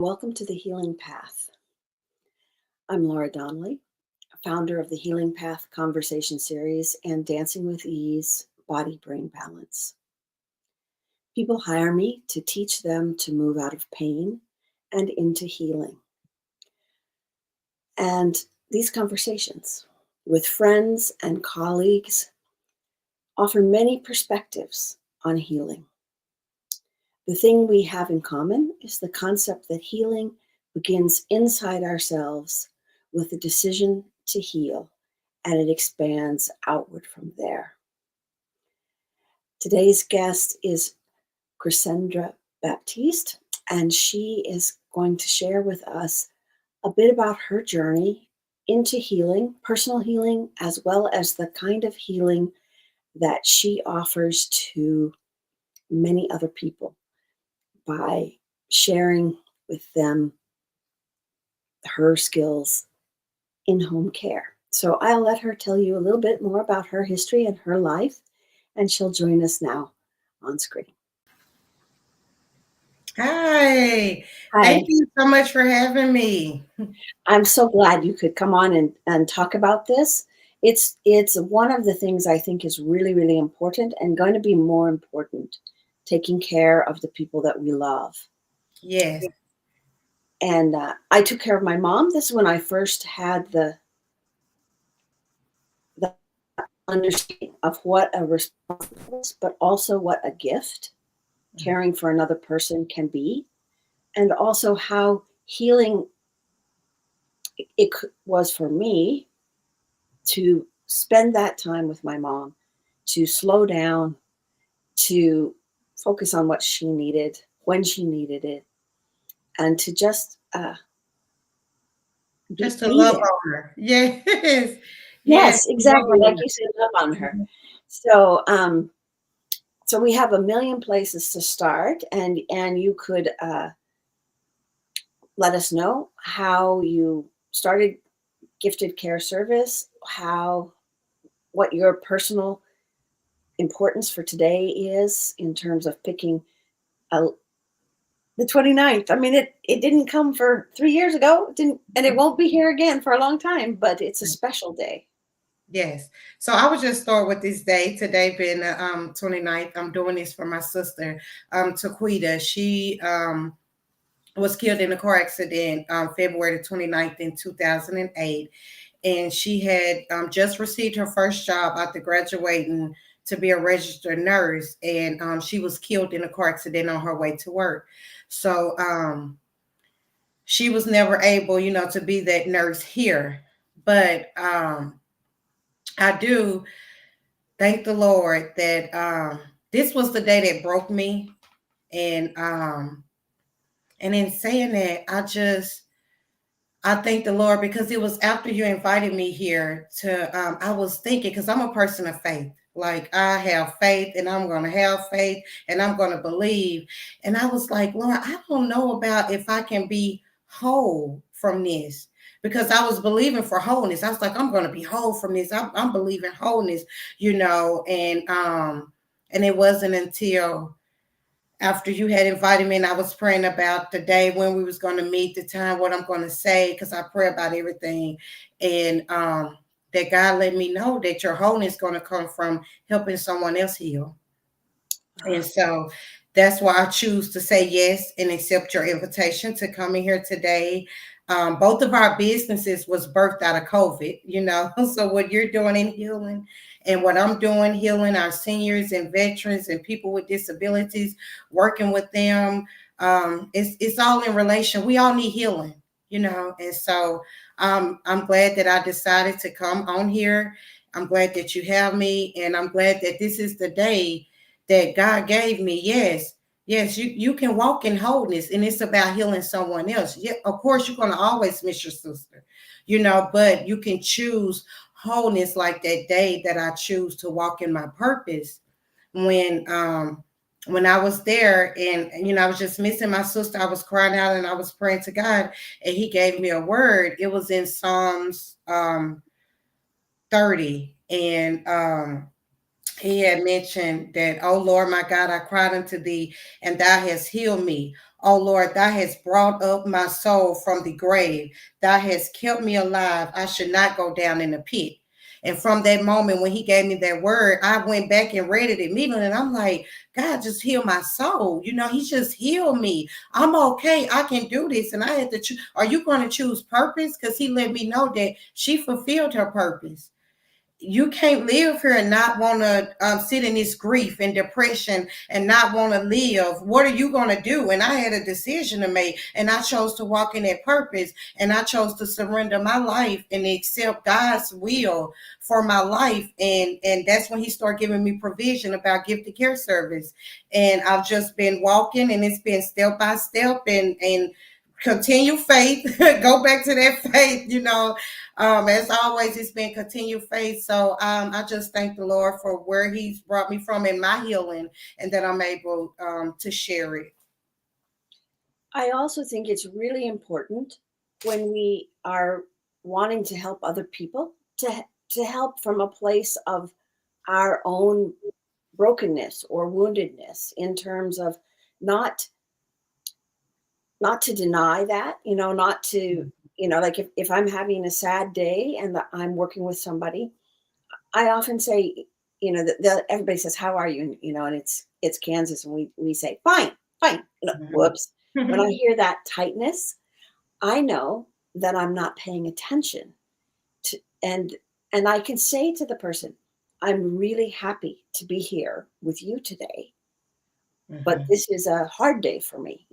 Welcome to the Healing Path. I'm Laura Donnelly, founder of the Healing Path Conversation Series and Dancing with Ease Body Brain Balance. People hire me to teach them to move out of pain and into healing. And these conversations with friends and colleagues offer many perspectives on healing. The thing we have in common is the concept that healing begins inside ourselves with the decision to heal, and it expands outward from there. Today's guest is Kriscendra Baptiste, and she is going to share with us a bit about her journey into healing, personal healing, as well as the kind of healing that she offers to many other people by sharing with them her skills in home care. So I'll let her tell you a little bit more about her history and her life, and she'll join us now on screen. Hi, thank Hi, you so much for having me. I'm so glad you could come on and talk about this. It's one of the things I think is really, really important and going to be more important, taking care of the people that we love. Yes, And I took care of my mom. This is when I first had the understanding of what a responsibility is, but also what a gift caring for another person can be, and also how healing it was for me to spend that time with my mom, to slow down, to focus on what she needed, when she needed it, and to just just to be love there. on her. Yes, yes, Yes, love exactly. on Like you said, love on her. her. So, so we have a million places to start, and you could let us know how you started gifted care service, how what your personal importance for today is in terms of picking a, the 29th. I mean, it didn't come for 3 years ago. It didn't, and it won't be here again for a long time, but it's a special day. Yes. So I would just start with this day. Today being the 29th. I'm doing this for my sister, Taquita. She was killed in a car accident February the 29th in 2008. And she had just received her first job after graduating to be a registered nurse. And she was killed in a car accident on her way to work. So she was never able, to be that nurse here. But I do thank the Lord that this was the day that broke me. And in saying that, I thank the Lord because it was after you invited me here to I was thinking, because I'm a person of faith. Like, I have faith and I'm gonna have faith and I'm gonna believe. And I was like, Lord, I don't know about if I can be whole from this. Because I was believing for wholeness. I was like, I'm gonna be whole from this. I'm believing wholeness, and it wasn't until after you had invited me and I was praying about the day when we was going to meet, the time, what I'm going to say, because I pray about everything. And that God let me know that your wholeness is going to come from helping someone else heal. And so that's why I choose to say yes and accept your invitation to come in here today. Both of our businesses was birthed out of COVID, So what you're doing in healing and what I'm doing healing our seniors and veterans and people with disabilities, working with them, it's all in relation. We all need healing. And so I'm glad that I decided to come on here. I'm glad that you have me, and I'm glad that this is the day that God gave me. Yes, yes, you can walk in wholeness, and it's about healing someone else. Yeah, of course, you're going to always miss your sister, but you can choose wholeness, like that day that I choose to walk in my purpose. When I was there, and I was just missing my sister, I was crying out and I was praying to God, and He gave me a word. It was in Psalms 30, and he had mentioned that, oh Lord, my God, I cried unto thee, and thou hast healed me. O Lord, thou hast brought up my soul from the grave. Thou hast kept me alive. I should not go down in the pit. And from that moment when he gave me that word, I went back and read it immediately. And I'm like, God just healed my soul. He just healed me. I'm okay. I can do this. And I had to choose. Are you going to choose purpose? Because he let me know that she fulfilled her purpose. You can't live here and not want to sit in this grief and depression and not want to live. What are you going to do? And I had a decision to make, and I chose to walk in that purpose, and I chose to surrender my life and accept God's will for my life. And that's when he started giving me provision about gifted care service. And I've just been walking, and it's been step by step, and continue faith. Go back to that faith. As always, it's been continued faith. So I just thank the Lord for where he's brought me from in my healing, and that I'm able to share it. I also think it's really important when we are wanting to help other people to help from a place of our own brokenness or woundedness, in terms of not not to deny that, not to, like if I'm having a sad day and I'm working with somebody, I often say, that everybody says, "How are you?" And it's Kansas, and we say, "Fine, fine." Whoops. When I hear that tightness, I know that I'm not paying attention to, and I can say to the person, "I'm really happy to be here with you today, but this is a hard day for me.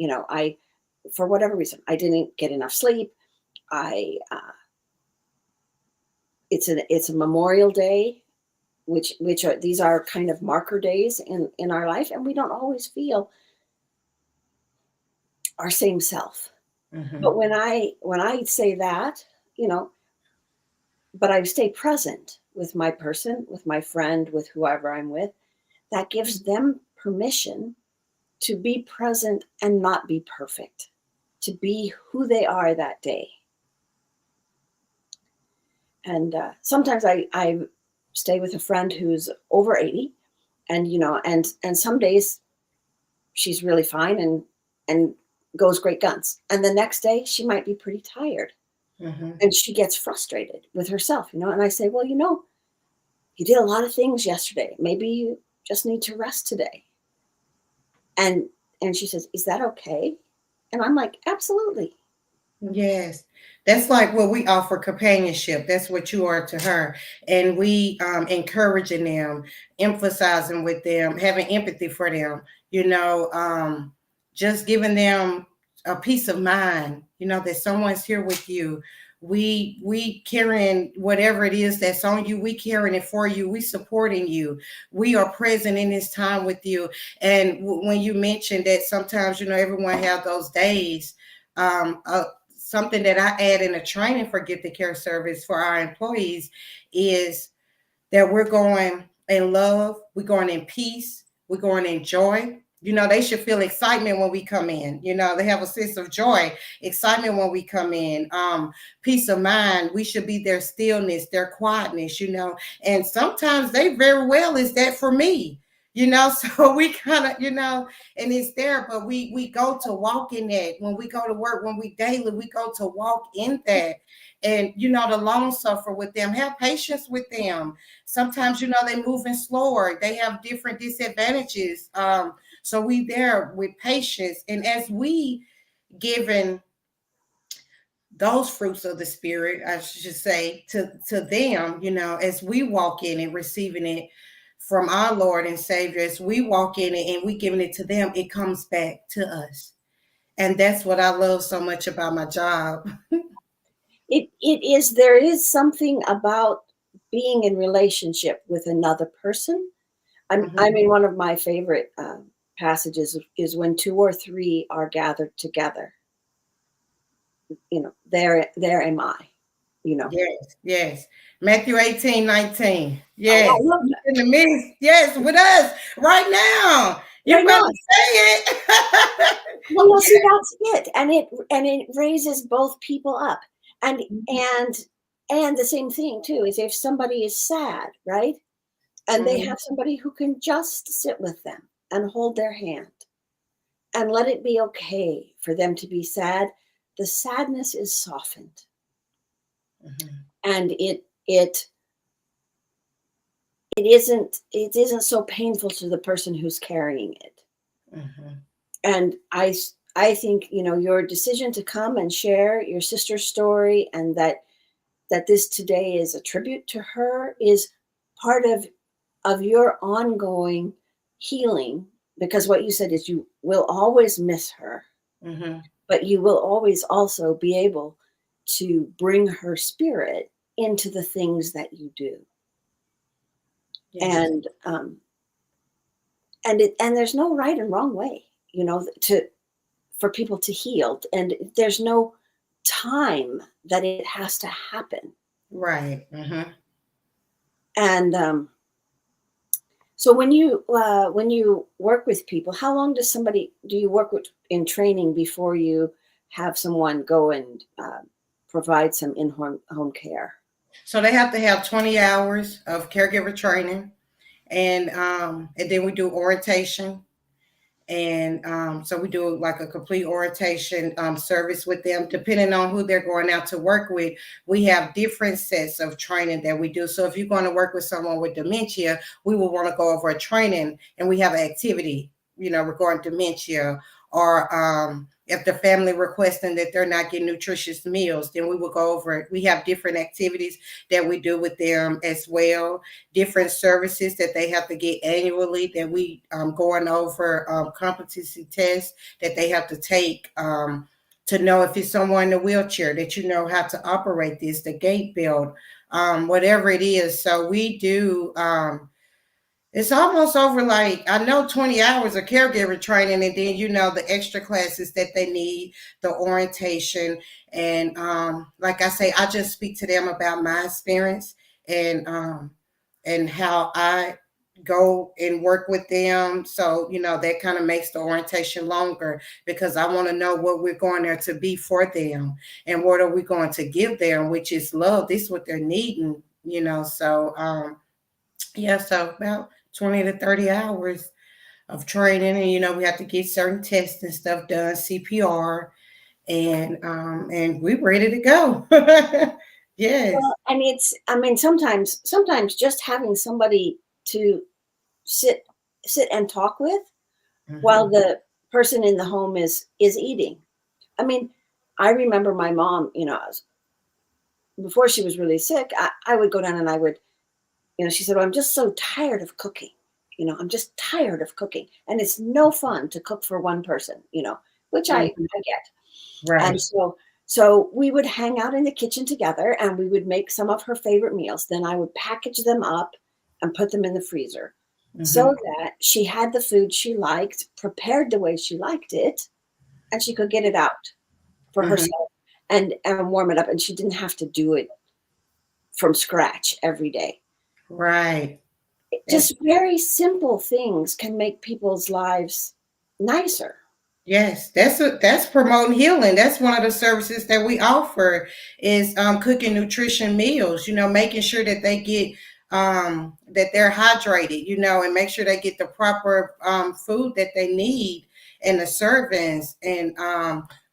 For whatever reason, I didn't get enough sleep. I it's a Memorial Day, which are these are kind of marker days in our life, and we don't always feel our same self. But when I say that, but I stay present with my person, with my friend, with whoever I'm with, that gives them permission to be present and not be perfect, to be who they are that day. And sometimes I stay with a friend who's over 80, and and some days she's really fine and goes great guns, and the next day she might be pretty tired, and she gets frustrated with herself, and I say, well, you did a lot of things yesterday, maybe you just need to rest today. And she says, is that okay? And I'm like, absolutely. Yes, that's like what we offer companionship. That's what you are to her. And we encouraging them, emphasizing with them, having empathy for them, just giving them a peace of mind, that someone's here with you. We carrying whatever it is that's on you, we carrying it for you, we supporting you, we are present in this time with you. And when you mentioned that sometimes, everyone have those days, um, uh, something that I add in a training for gifted care service for our employees is that we're going in love, we're going in peace, we're going in joy. They should feel excitement when we come in. They have a sense of joy, excitement when we come in. Peace of mind. We should be their stillness, their quietness. And sometimes they very well is that for me. So we kind of, and it's there, but we go to walk in that. When we go to work, when we daily, we go to walk in that. And the long suffer with them, have patience with them. Sometimes they moving slower, they have different disadvantages. So we there with patience, and as we given those fruits of the spirit, I should say, to them, as we walk in and receiving it from our Lord and Savior, as we walk in it and we giving it to them, it comes back to us. And that's what I love so much about my job. There is something about being in relationship with another person. I mean, one of my favorite passages is when two or three are gathered together. There am I. Yes. Matthew 18:19. I Yes. love that. In the midst. Yes, with us right now. You Right better now. say it. Well, see, that's it, and it raises both people up, and and the same thing too is if somebody is sad, right, and they have somebody who can just sit with them and hold their hand and let it be okay for them to be sad. The sadness is softened, Mhm. and it isn't so painful to the person who's carrying it. Mhm. And I think, your decision to come and share your sister's story, and that this today is a tribute to her, is part of your ongoing healing, because what you said is you will always miss her, Mhm. but you will always also be able to bring her spirit into the things that you do. Yes. And there's no right and wrong way, to for people to heal, and there's no time that it has to happen. Right. Mhm. And so when you work with people, how long do you work with in training before you have someone go and provide some in home care? So they have to have 20 hours of caregiver training, and then we do orientation. And so we do like a complete orientation service with them, depending on who they're going out to work with. We have different sets of training that we do. So if you're going to work with someone with dementia, we will want to go over a training, and we have an activity, regarding dementia. Or if the family requesting that they're not getting nutritious meals, then we will go over it. We have different activities that we do with them as well, different services that they have to get annually, that we going over competency tests that they have to take, to know if it's someone in a wheelchair, that you know how to operate this, the gate belt, whatever it is. So we do. It's almost over, like, I know, 20 hours of caregiver training, and then the extra classes that they need, the orientation. And like I say, I just speak to them about my experience, and how I go and work with them. So that kind of makes the orientation longer, because I want to know what we're going there to be for them, and what are we going to give them, which is love. This is what they're needing. So yeah, so about 20 to 30 hours of training. And we have to get certain tests and stuff done, CPR, and we're ready to go. Yes. Well, and sometimes just having somebody to sit sit and talk with while Hmm. the person in the home is eating. I mean, I remember my mom, before she was really sick, I would go down and I would, she said, "Well, I'm just so tired of cooking. I'm just tired of cooking. And it's no fun to cook for one person, which Hmm. I get." And Right. so we would hang out in the kitchen together and we would make some of her favorite meals. Then I would package them up and put them in the freezer so Hmm. that she had the food she liked, prepared the way she liked it, and she could get it out for Hmm. herself and warm it up. And she didn't have to do it from scratch every day. Right. That's Just very simple things can make people's lives nicer. Yes, that's promoting healing. That's one of the services that we offer, is cooking nutrition meals. Making sure that they get, that they're hydrated. And make sure they get the proper food that they need, and the servings, and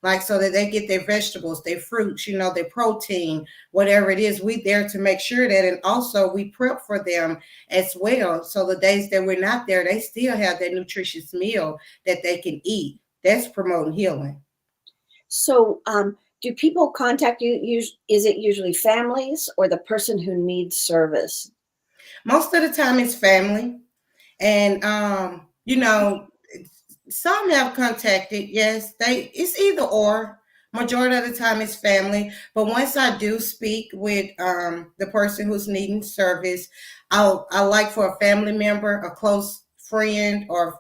like, so that they get their vegetables, their fruits, their protein, whatever it is. We there to make sure that, and also we prep for them as well. So the days that we're not there, they still have that nutritious meal that they can eat. That's promoting healing. So, do people contact you? Is it usually families or the person who needs service? Most of the time it's family. And some have contacted, yes, it's either or. Majority of the time it's family. But once I do speak with the person who's needing service, I like for a family member, a close friend, or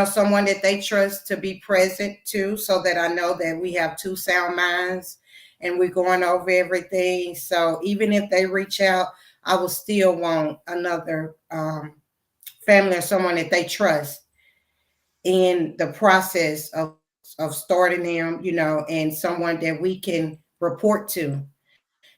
someone that they trust to be present too, so that I know that we have two sound minds and we're going over everything. So even if they reach out, I will still want another family or someone that they trust in the process of starting them, and someone that we can report to.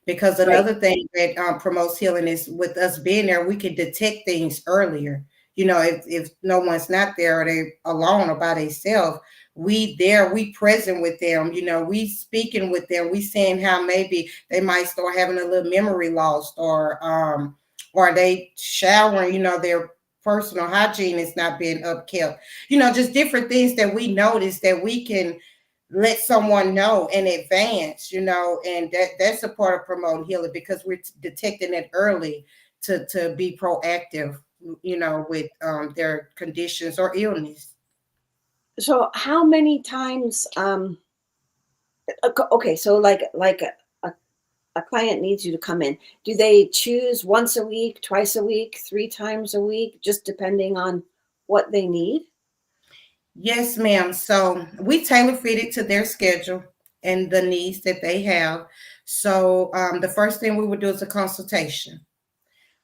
Because Right. another thing that promotes healing is, with us being there, we can detect things earlier. if no one's not there or they alone or by themselves, we there, we present with them, we speaking with them, we seeing how maybe they might start having a little memory loss, or they showering, their personal hygiene is not being upkept, just different things that we notice that we can let someone know in advance, and that's a part of promoting healing, because we're detecting it early to be proactive, with their conditions or illness. So how many times okay, so like a client needs you to come in. Do they choose once a week, twice a week, three times a week, just depending on what they need? Yes, ma'am. So we tailor fit it to their schedule and the needs that they have. So the first thing we would do is a consultation.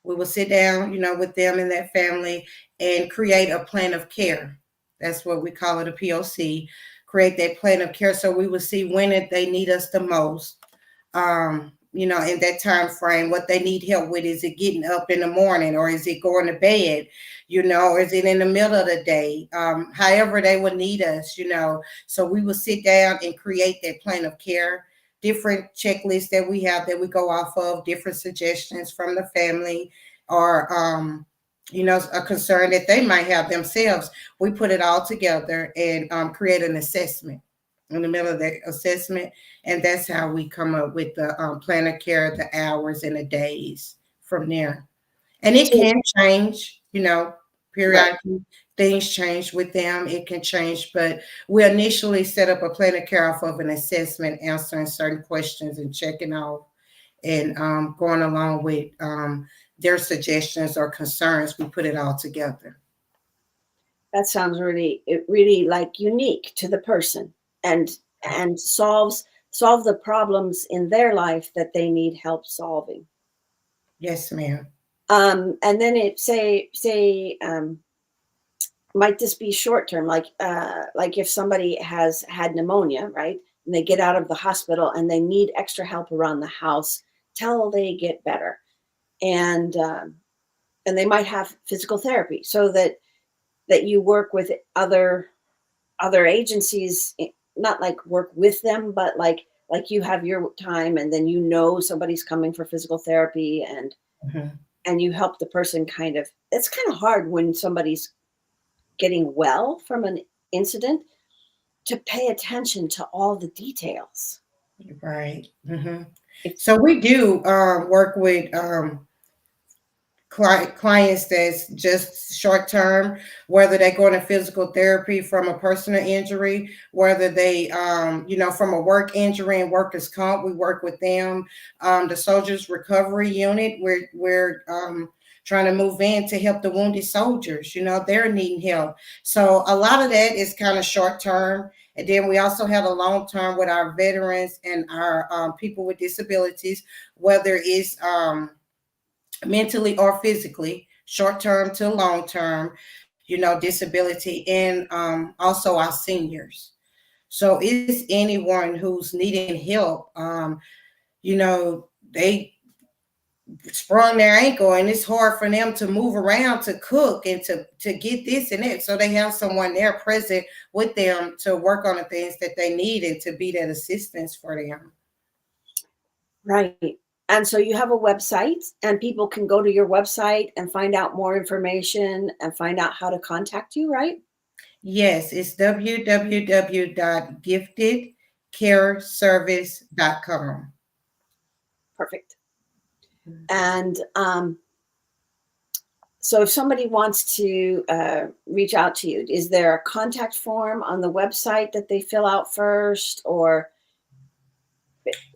We will sit down, with them and their family and create a plan of care. That's what we call it, a POC. Create that plan of care so we will see when they need us the most. In that time frame, what they need help with. Is it getting up in the morning, or is it going to bed? Or is it in the middle of the day? However they would need us, So we will sit down and create that plan of care, different checklists that we have that we go off of, different suggestions from the family, or a concern that they might have themselves. We put it all together and create an assessment in the middle of the assessment, and that's how we come up with the plan of care, the hours and the days from there. And it So can change, right. periodically. Things change with them. It can change, but we initially set up a plan of care off of an assessment, answering certain questions and checking off, and going along with their suggestions or concerns. We put it all together. That sounds really like unique to the person, and solve the problems in their life that they need help solving. Yes, ma'am. And then it say might this be short term, like if somebody has had pneumonia, right, and they get out of the hospital and they need extra help around the house till they get better, and and they might have physical therapy, so that you work with other agencies, not like work with them, but like you have your time, and then somebody's coming for physical therapy, Mhm. and you help the person kind of. It's kind of hard when somebody's getting well from an incident to pay attention to all the details. Right. Hmm. If So we do work with clients that's just short term, whether they go into physical therapy from a personal injury, whether they, from a work injury and workers' comp, we work with them. The Soldiers Recovery Unit, we're trying to move in to help the wounded soldiers. They're needing help. So a lot of that is kind of short term. And then we also have a long term with our veterans and our people with disabilities, whether it's mentally or physically, short term to long term, disability, and also our seniors. So it's anyone who's needing help. They sprung their ankle and it's hard for them to move around, to cook, and to get this and that. So they have someone there present with them to work on the things that they need and to be that assistance for them. Right. And so you have a website, and people can go to your website and find out more information and find out how to contact you, right? Yes, it's www.giftedcareservice.com. Perfect. And so if somebody wants to reach out to you, is there a contact form on the website that they fill out first, or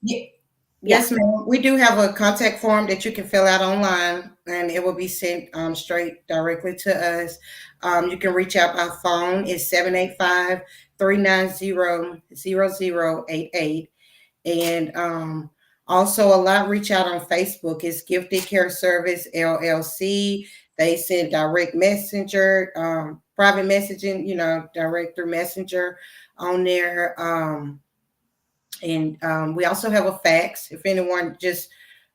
Ye- yeah? Yes, ma'am. We do have a contact form that you can fill out online, and it will be sent straight directly to us. You can reach out by phone. It's 785-390-0088. And also a lot reach out on Facebook. It's Gifted Care Service LLC. They send direct messenger, private messaging, direct through messenger on there. And we also have a fax if anyone just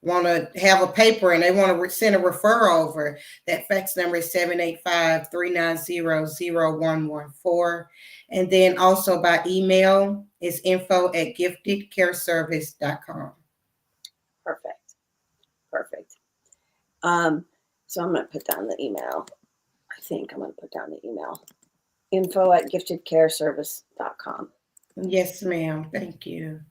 want to have a paper and they want to send a referral over, that fax number is 785-390-0114. And then also by email is info@giftedcareservice.com. Perfect. Perfect. So I'm going to put down the email. I think I'm going to put down the email. info@giftedcareservice.com. Yes, ma'am. Thank you.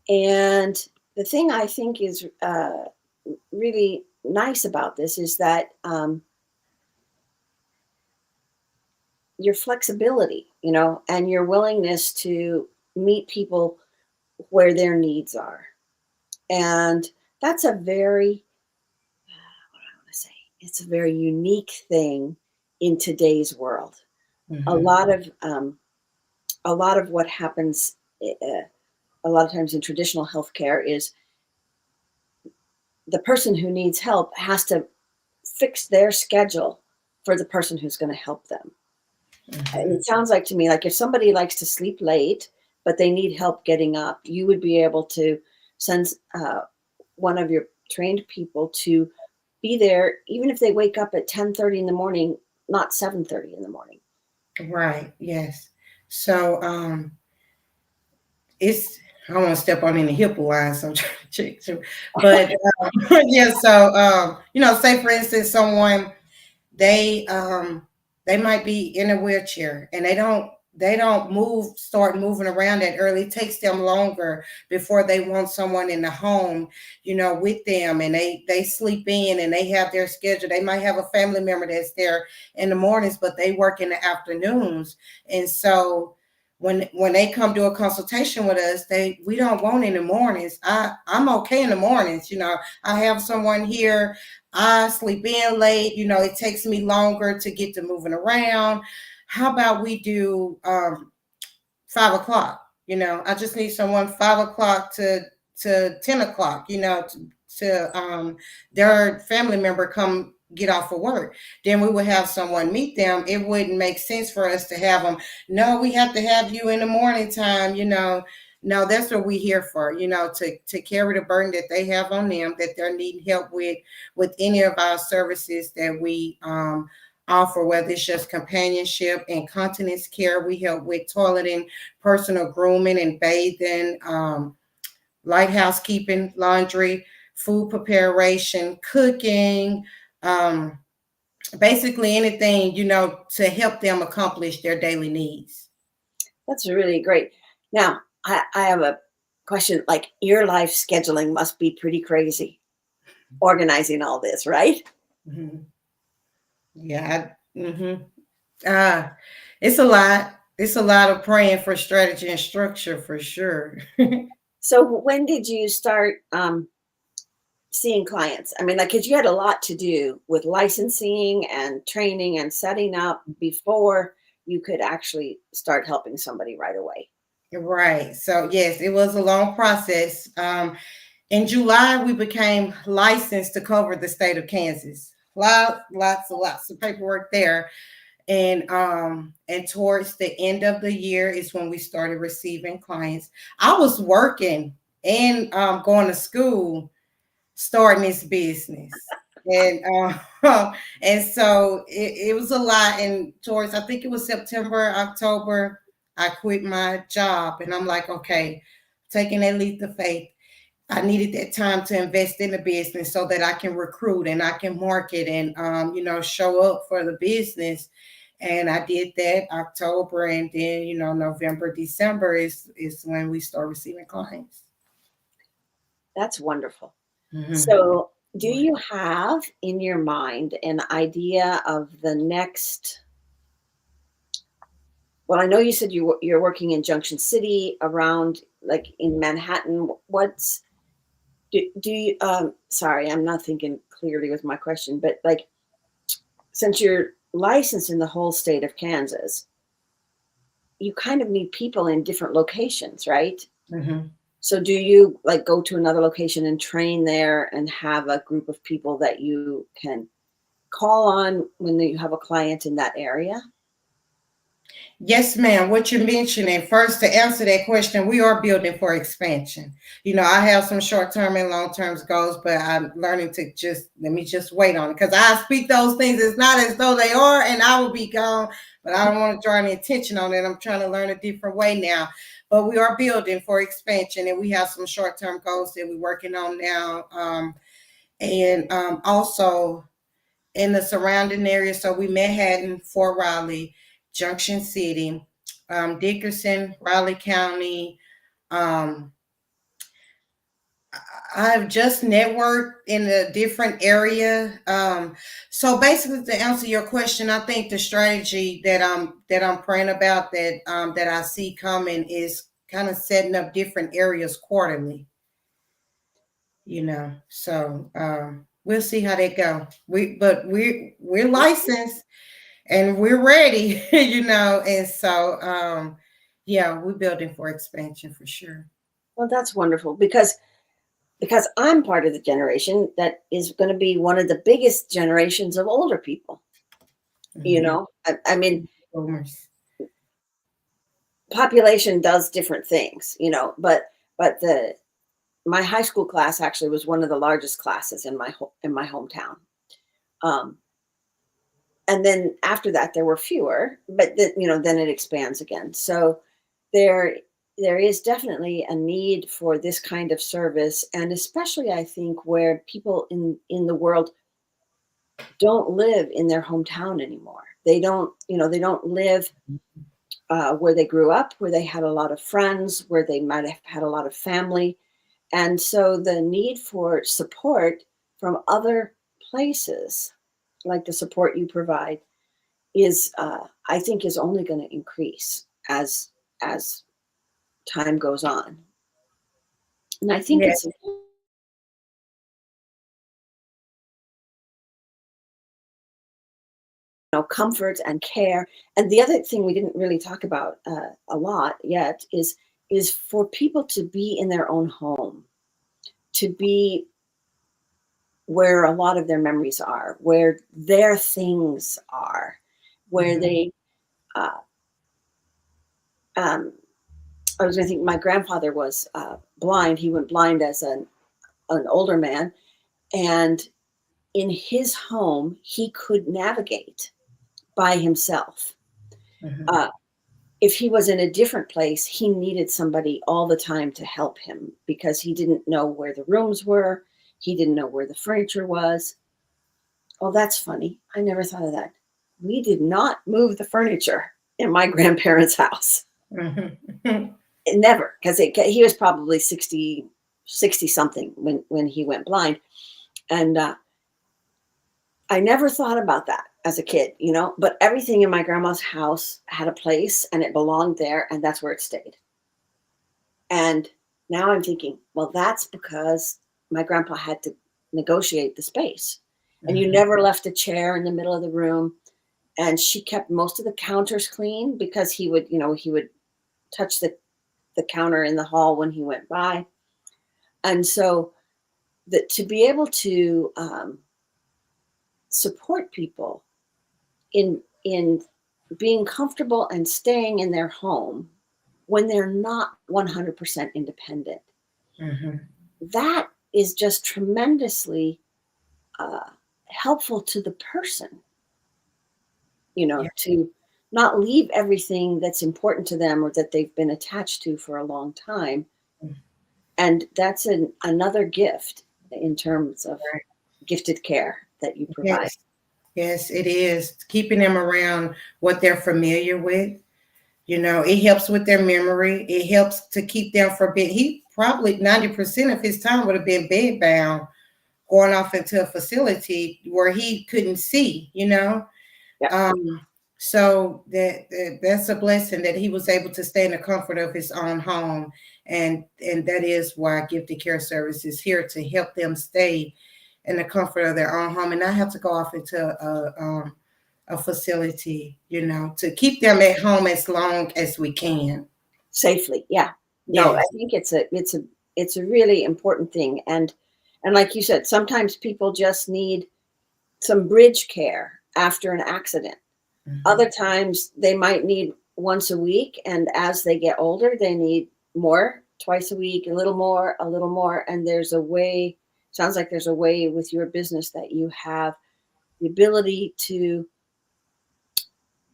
And the thing I think is really nice about this is that your flexibility, and your willingness to meet people where their needs are. And that's a very, what do I want to say? It's a very unique thing in today's world. A lot of what happens a lot of times in traditional healthcare is the person who needs help has to fix their schedule for the person who's going to help them. And it sounds like to me, like if somebody likes to sleep late, but they need help getting up, you would be able to send one of your trained people to be there, even if they wake up at 10:30 in the morning, not 7:30 in the morning. Right. Yes. So it's, I don't want to step on any HIPAA lines, so I'm trying to check too. But yeah, so say for instance, someone they might be in a wheelchair and they don't start moving around that early. It takes them longer before they want someone in the home, with them, and they sleep in and they have their schedule. They might have a family member that's there in the mornings, but they work in the afternoons. And so when they come do a consultation with us, we don't want in the mornings. I'm okay in the mornings. I have someone here. I sleep in late. It takes me longer to get to moving around. How about we do 5 o'clock? I just need someone 5 o'clock to 10 o'clock. To their family member come get off of work. Then we would have someone meet them. It wouldn't make sense for us to have them. No, we have to have you in the morning time. No, that's what we're here for, to carry the burden that they have on them, that they're needing help with any of our services that we offer, whether it's just companionship and continence care. We help with toileting, personal grooming and bathing, light housekeeping, laundry, food preparation, cooking, basically anything, to help them accomplish their daily needs. That's really great. Now, I have a question. Like, your life scheduling must be pretty crazy, organizing all this, right? Mm-hmm. Yeah. It's a lot. It's a lot of praying for strategy and structure for sure. So when did you start seeing clients? I mean, like, because you had a lot to do with licensing and training and setting up before you could actually start helping somebody right away. Right. So yes, it was a long process. In July, we became licensed to cover the state of Kansas. Lots of paperwork there. And towards the end of the year is when we started receiving clients. I was working and going to school, starting this business. And and so it was a lot. And towards, I think it was September, October, I quit my job. And I'm like, okay, taking that leap of faith. I needed that time to invest in the business so that I can recruit and I can market and show up for the business. And I did that October, and then November, December is when we start receiving clients. That's wonderful. Mm-hmm. So do you have in your mind an idea of the next? Well, I know you said you're working in Junction City, around like in Manhattan. Do you, sorry, I'm not thinking clearly with my question, but like, since you're licensed in the whole state of Kansas, you kind of need people in different locations, right? Mm-hmm. So do you like go to another location and train there and have a group of people that you can call on when you have a client in that area? Yes, ma'am. What you're mentioning, first, to answer that question, we are building for expansion. I have some short term and long term goals, but I'm learning to just let me just wait on it, because I speak those things. It's not as though they are, and I will be gone, but I don't want to draw any attention on it. I'm trying to learn a different way now. But we are building for expansion, and we have some short term goals that we're working on now. And also in the surrounding area. So we Manhattan, Fort Riley, Junction City, Dickerson, Raleigh County. Um, I've just networked in a different area. So basically, to answer your question, I think the strategy that I'm praying about, that I see coming, is kind of setting up different areas quarterly. So we'll see how they go. We're licensed and we're ready, and so yeah, we're building for expansion for sure. Well, that's wonderful because I'm part of the generation that is going to be one of the biggest generations of older people. Mhm. I mean, Boomers. population does different things, but the my high school class actually was one of the largest classes in my hometown. Um, and then after that, there were fewer, but then it expands again. So there there is definitely a need for this kind of service, and especially I think where people in the world don't live in their hometown anymore. They don't live where they grew up, where they had a lot of friends, where they might have had a lot of family. And so the need for support from other places, like the support you provide, is I think is only going to increase as time goes on. And I think Yeah. it's comfort and care. And the other thing we didn't really talk about a lot yet is for people to be in their own home, to be where a lot of their memories are, where their things are, where Mhm. they. Uh, um, I was going to think my grandfather was blind. He went blind as an older man, and in his home, he could navigate by himself. Mhm. Uh, if he was in a different place, he needed somebody all the time to help him because he didn't know where the rooms were. He didn't know where the furniture was. Oh, that's funny. I never thought of that. We did not move the furniture in my grandparents' house. Mhm. Never, because he was probably 60 something when he went blind. And I never thought about that as a kid, but everything in my grandma's house had a place and it belonged there, and that's where it stayed. And now I'm thinking, well, that's because my grandpa had to negotiate the space. And you Mhm. never left a chair in the middle of the room. And she kept most of the counters clean because he would touch the counter in the hall when he went by. And so that to be able to support people in being comfortable and staying in their home when they're not 100% independent, Mhm. that is just tremendously uh, helpful to the person, Yeah. to not leave everything that's important to them or that they've been attached to for a long time. And that's another gift in terms of Right. gifted care that you provide. Yes. Yes, it is keeping them around what they're familiar with. It helps with their memory. It helps to keep them from being. He probably 90% of his time would have been bed bound, going off into a facility where he couldn't see. Yeah, Um, so that's a blessing that he was able to stay in the comfort of his own home, and that is why Gifted Care Service is here to help them stay in the comfort of their own home and not have to go off into a facility, to keep them at home as long as we can. safely. Yeah. No, I Yes. think it's a really important thing. And like you said, sometimes people just need some bridge care after an accident. Mhm. Other times they might need once a week, and as they get older, they need more, twice a week, a little more, a little more. And there's a way, sounds like there's a way with your business that you have the ability to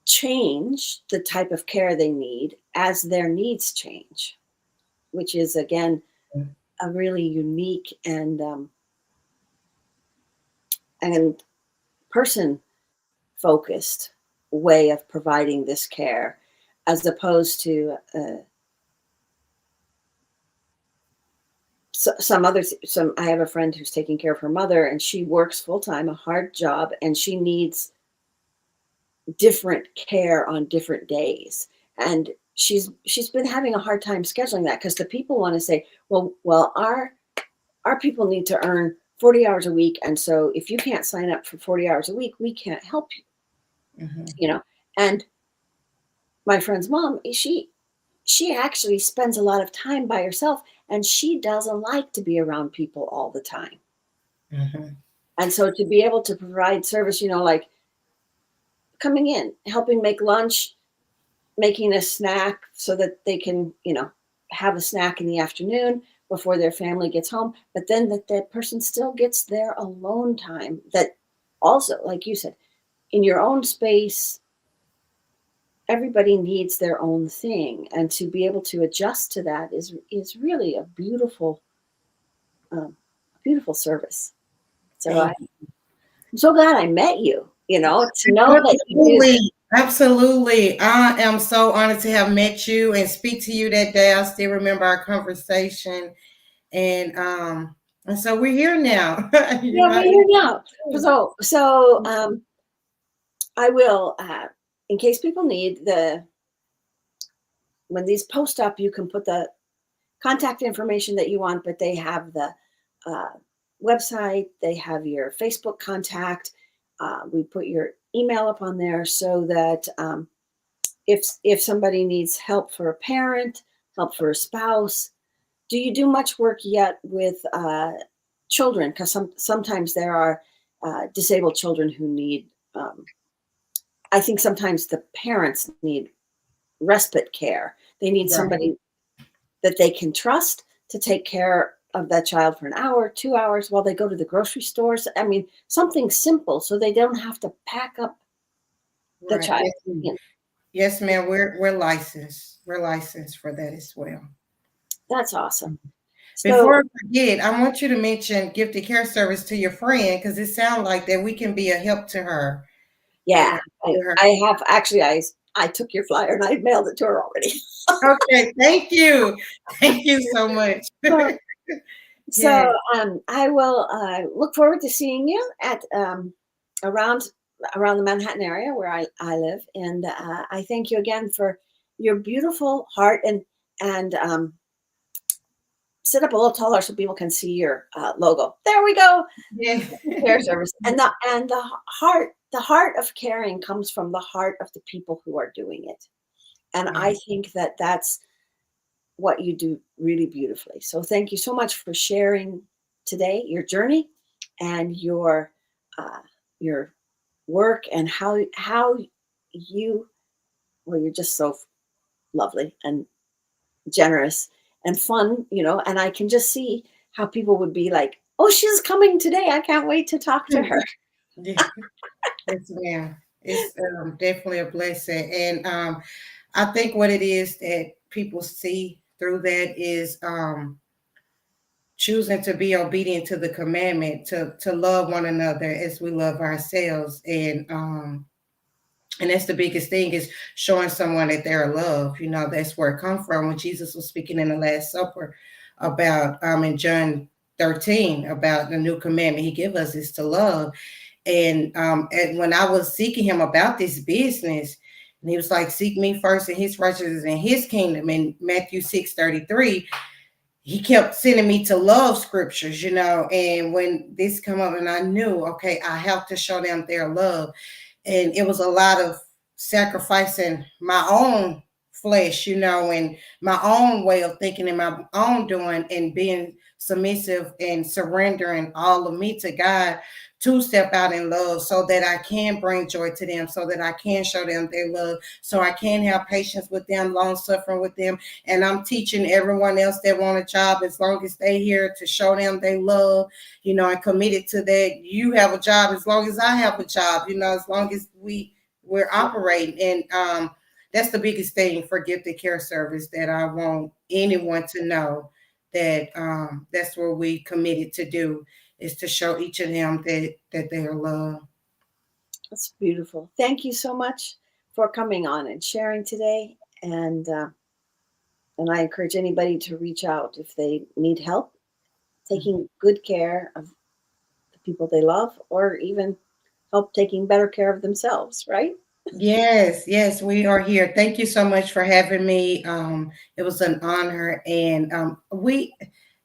change the type of care they need as their needs change, which is again a really unique and person focused way of providing this care, as opposed to some others. Some I have a friend who's taking care of her mother, and she works full time, a hard job, and she needs different care on different days. And she's been having a hard time scheduling that because the people want to say, well, our people need to earn 40 hours a week, and so if you can't sign up for 40 hours a week, we can't help you. And my friend's mom, she actually spends a lot of time by herself, and she doesn't like to be around people all the time. And so to be able to provide service, like coming in, helping make lunch, making a snack so that they can, have a snack in the afternoon before their family gets home, but then that person still gets their alone time. That also, like you said, in your own space, everybody needs their own thing, and to be able to adjust to that is really a beautiful service. So I'm so glad I met you. To know that you do. Absolutely. I am so honored to have met you and speak to you that day. I still remember our conversation. And so we're here now. Yeah, we're here now. So I will, in case people need when these post up, you can put the contact information that you want, but they have the website, they have your Facebook contact. We put your email up on there so that if somebody needs help for a parent, help for a spouse. Do you do much work yet with children? Because sometimes there are disabled children who need, I think sometimes the parents need respite care. They need somebody that they can trust to take care of that child for an hour, 2 hours while they go to the grocery stores. I mean, something simple so they don't have to pack up the child. Yes, ma'am. We're licensed. We're licensed for that as well. That's awesome. Before I forget, I want you to mention gifted care service to your friend, because it sounds like that we can be a help to her. Yeah, I have actually. I took your flyer and I mailed it to her already. Okay, thank you. Thank you so much. So I will look forward to seeing you at around the Manhattan area where I live, and I thank you again for your beautiful heart, and sit up a little taller so people can see your logo. There we go. Care service, and the heart of caring comes from the heart of the people who are doing it, and I think that's what you do really beautifully. So thank you so much for sharing today your journey and your work, and how you're just so lovely and generous and fun, and I can just see how people would be like, oh, she's coming today, I can't wait to talk to her. Yes, ma'am. It's definitely a blessing. And I think what it is that people see through that is choosing to be obedient to the commandment to love one another as we love ourselves. And that's the biggest thing, is showing someone that they're loved. That's where it comes from. When Jesus was speaking in the Last Supper about in John 13 about the new commandment he gave us is to love. And when I was seeking him about this business, and he was like, seek me first and his righteousness and his kingdom in Matthew 6:33, he kept sending me to love scriptures, and when this come up, and I knew, okay, I have to show them their love. And it was a lot of sacrificing my own flesh, and my own way of thinking and my own doing, and being submissive and surrendering all of me to God to step out in love so that I can bring joy to them, so that I can show them their love, so I can have patience with them, long suffering with them. And I'm teaching everyone else that want a job, as long as they here, to show them they love, and committed to that. You have a job as long as I have a job, as long as we're operating. And that's the biggest thing for gifted care service that I want anyone to know, that that's what we committed to do, is to show each of them that they are loved. That's beautiful. Thank you so much for coming on and sharing today. And I encourage anybody to reach out if they need help taking good care of the people they love, or even help taking better care of themselves, right? Yes, yes, we are here. Thank you so much for having me. It was an honor, and we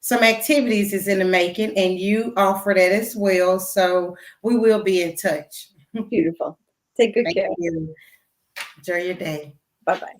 some activities is in the making, and you offer that as well. So we will be in touch. Beautiful. Take good Thank care. you. Enjoy your day. Bye bye.